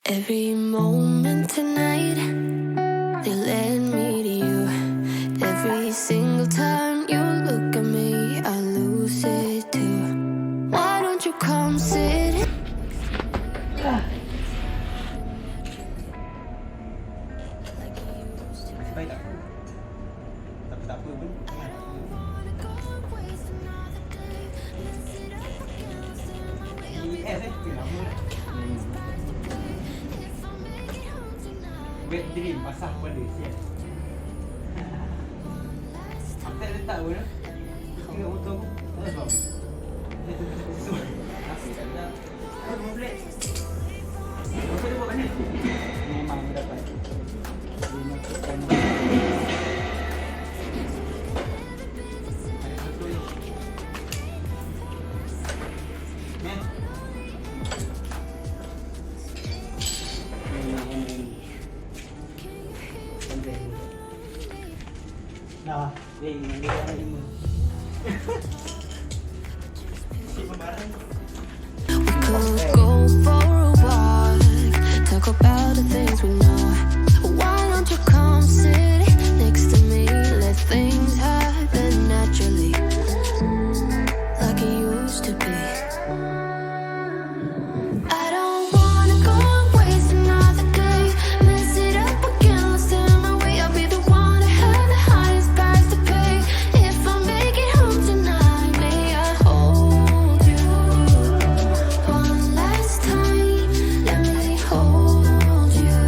Every moment tonight, they led me to you. Every single time you look at me, I lose it too. Why don't you come sit? Baik tak? Tak apa pun. Lama dah. Wet dream basah kepala sial. Aku tak letak pun dah. Tengok motor aku. Tak sebab. Aku tak nak. Aku mau black. Motor dia buat mana? Memang dapat. Dah, dia dah 5. Si pembarang. Could go for a walk, talk about the things we know. Why don't you come sit next to me? Let things happen naturally, like it used to be. I don't wanna go and waste another day, mess it up again, lost in my way. I'll be the one to have the highest price to pay. If I make it home tonight, may I hold you one last time? Let me hold you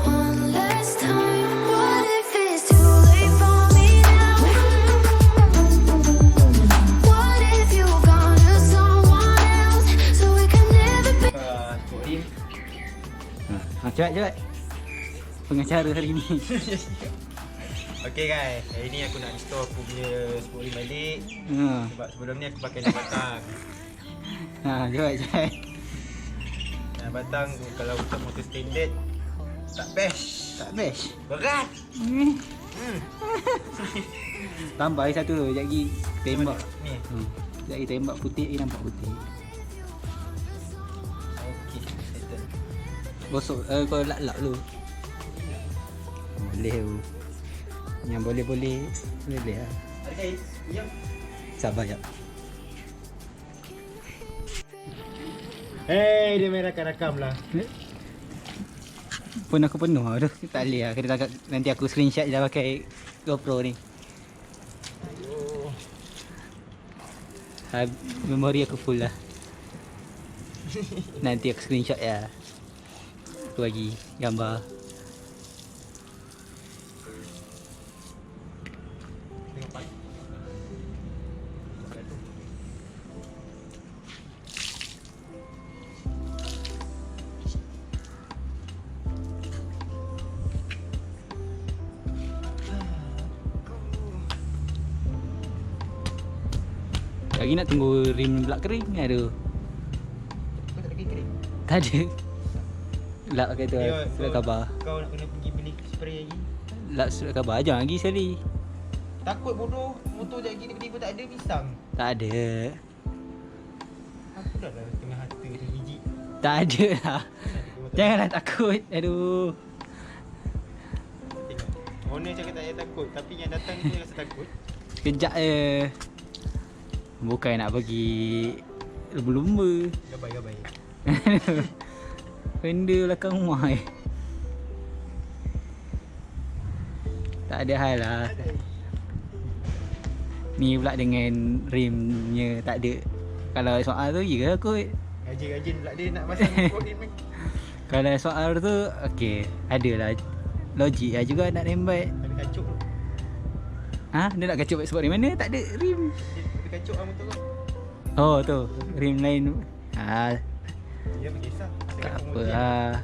one last time. What if it's too late for me now? What if you've gone to someone else, so we can never be? Sport rim. Cepat. Pengacara hari ni. Okay guys, hari ni aku nak install aku punya sport rim balik. Sebab sebelum ni aku pakai yang Batang. Cepat. Yang Batang kalau untuk motor standard tak best. Tak best. Berat. Tambah lagi satu, sekejap lagi tembak. Ni. Sekejap lagi tembak putih, nampak putih. Okay, settle. Gosok, kau lap-lap dulu. Boleh tu. Yang boleh lah. Ada kain? Diam. Sabar jap. Hey, dia main rakam lah. Pun aku penuh. Aduh, tak boleh lah. Nanti aku screenshot je lah pakai GoPro ni. Memori aku full lah. Nanti aku screenshot ya. Aku bagi gambar. Tengok pak. Lagi nak tunggu rim belak kering. Aduh. Kau tak ada kain kering? Tak ada. Lap pakai tu Ya, surat khabar. Kau nak kena pergi beli spray lagi. Lap surat khabar. Ajak lagi sekali. Takut bodoh, motor sekejap lagi tiba-tiba tak ada pisang. Tak ada. Aku dah lah tengah harta macam biji. Tak ada lah. Janganlah takut. Aduh. Tengok. Owner cakap tak payah takut, tapi yang datang ni rasa takut. Sekejap je. Bukan nak bagi lumba-lumba. Gabai. Benda belakang rumah Tak ada hal lah. Ni pula dengan rimnya tak ada. Kalau soal tu ya kot. Rajin pula dia nak pasang sport rim ni. Kalau soal tu okey, adalah logik lah juga nak rembat. Ada kacuk tu. Dia nak kacau sebab rim mana? Tak ada rim. Dia kacuk lah motor kau. Oh tu, rim lain. Dia berkisah. Tak apa lah.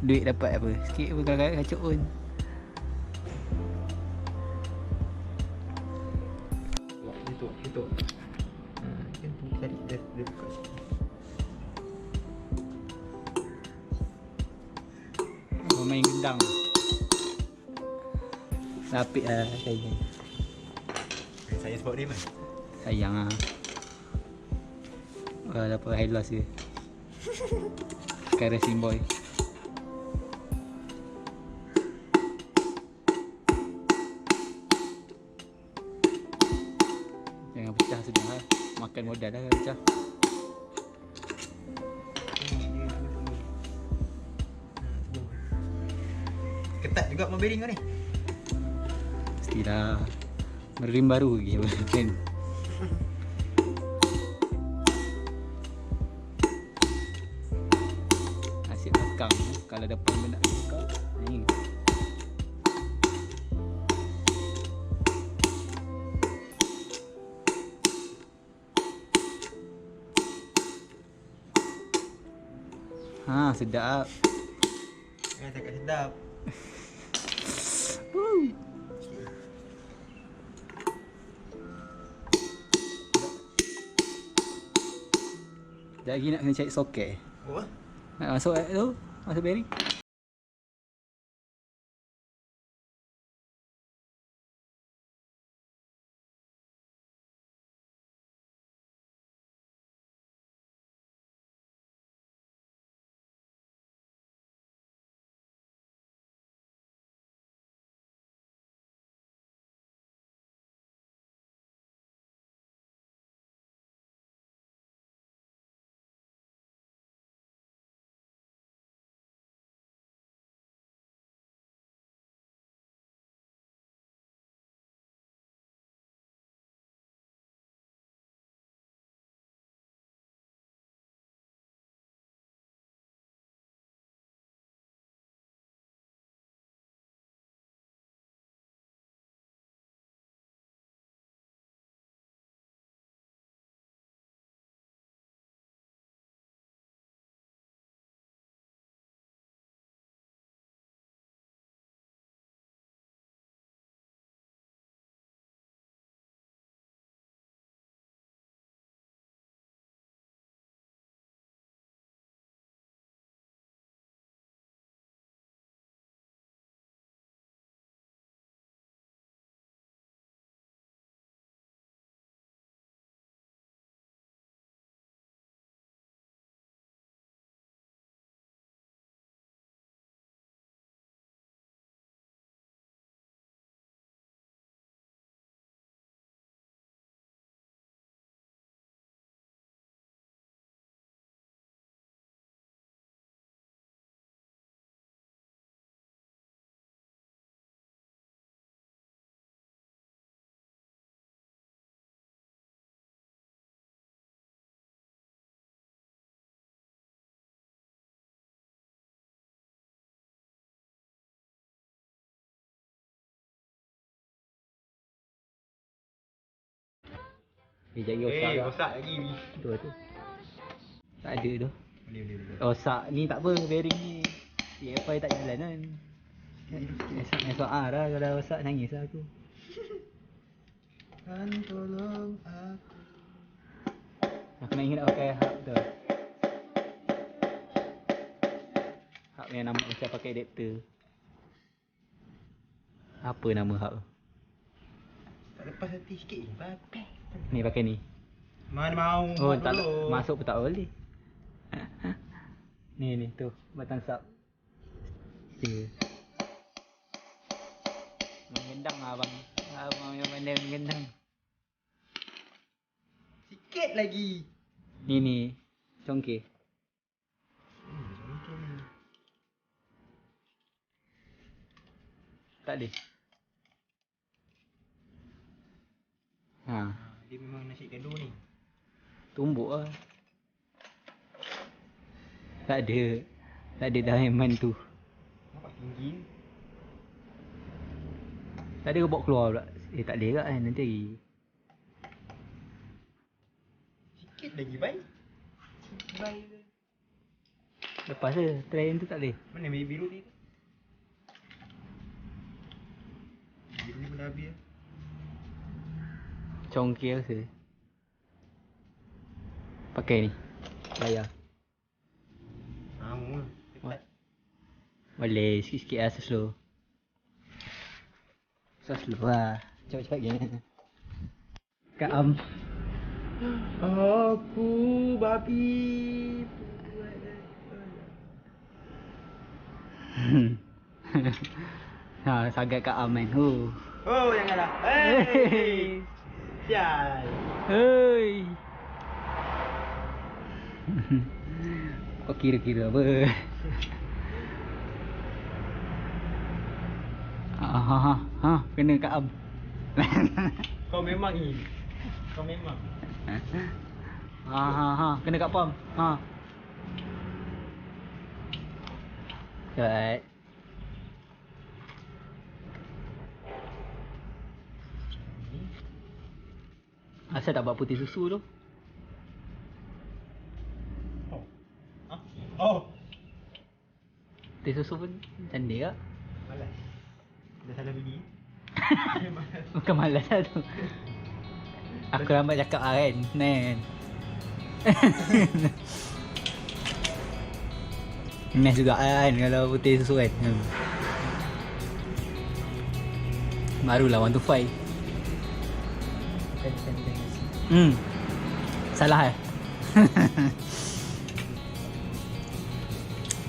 Duit dapat apa? Sikit pun kadang-kadang kacau pun. Tutup. Kan tu tarik dia buka sikit. Main gendang. Rapik lah saya. Saya sport rim lah. Sayang lah. Dapat high loss ke. Tukar racing boy. Jangan pecah sudah lah. Makan modal dah pecah. Ketat juga mau bearing kau ni. Mestilah. Merim baru lagi kan. Asyik belakang kalau depan benda buka. Ni. Ha, sedap. Jangan cakap sedap. Sekejap lagi nak kena cari soket. Oh, Nak masuk tu, masuk bearing. Sekejap lagi rosak lah. rosak lagi. Tu tu. Tak ada tu. Boleh. Rosak ni tak apa, bearing ni. TFI tak jalan kan. X1R lah, kalau rosak nangis lah aku. Kan tolong aku. Aku nak ingat nak pakai hub tu. Hub yang nama macam pakai adapter. Apa nama hub? Tak lepas hati sikit je. Pakai. Ni pakai ni. Mana mau. Oh buat tak dulu. masuk pun tak boleh. Ni tu batang sub. Dia. Menggendang lah abang. Abang yang pandai menggendang. Sikit lagi. Ni congkir. Tak boleh. Ha, Dia memang nasi gaduh ni. tumbuk lah. Tak ada diamond tu. Nampak tinggi. Tak ada ke bawa keluar pula. Tak boleh kat kan nanti lagi. Sikit lagi baik. Baik. Lepas je, try yang tu tak boleh. Mana biru ni? Biru ni pun dah habis. Congkir rasa. Pakai ni. Bayar. Sama. Cepat. Boleh, sikit-sikit lah slow. Slow lah. Cepat-cepat gini. Kak Aku babi. Ha, sangat kat Aman. Oh, janganlah. Hei. Sial. Hei. Kau kira-kira apa? Kena kat Am. Kau memang ni. Kau memang. Kena kat Pam. Right. Asal tak buat putih susu tu? Oh. Putih susu pun cantik tak? Malas. Dah salah biji. Bukan malas lah tu. Aku lambat cakap lah kan. Nen. Mes juga kan kalau putih susu kan. Barulah 1 to 5. Salah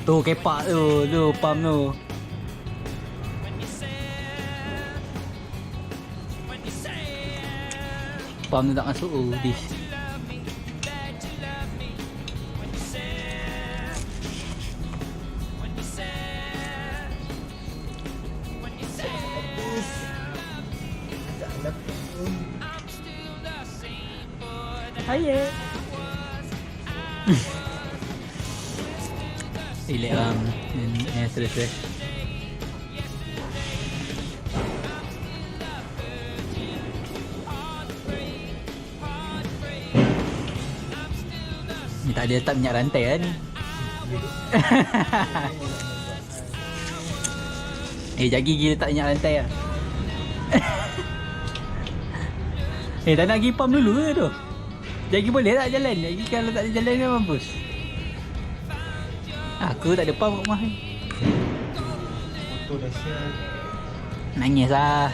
Tu kepak tu pam tu. Pam tu tak masuk dish. Hiya. Relax lah. Stress. Ni tak ada letak minyak rantai lah ni. Jagi gila letak minyak rantai lah. Tak nak pergi pump dulu ke tu? Jagi boleh tak jalan? Jagi kalau tak ada jalan kan mampus. Aku tak ada pump kat rumah ni. Motor dah sial. Nangis lah.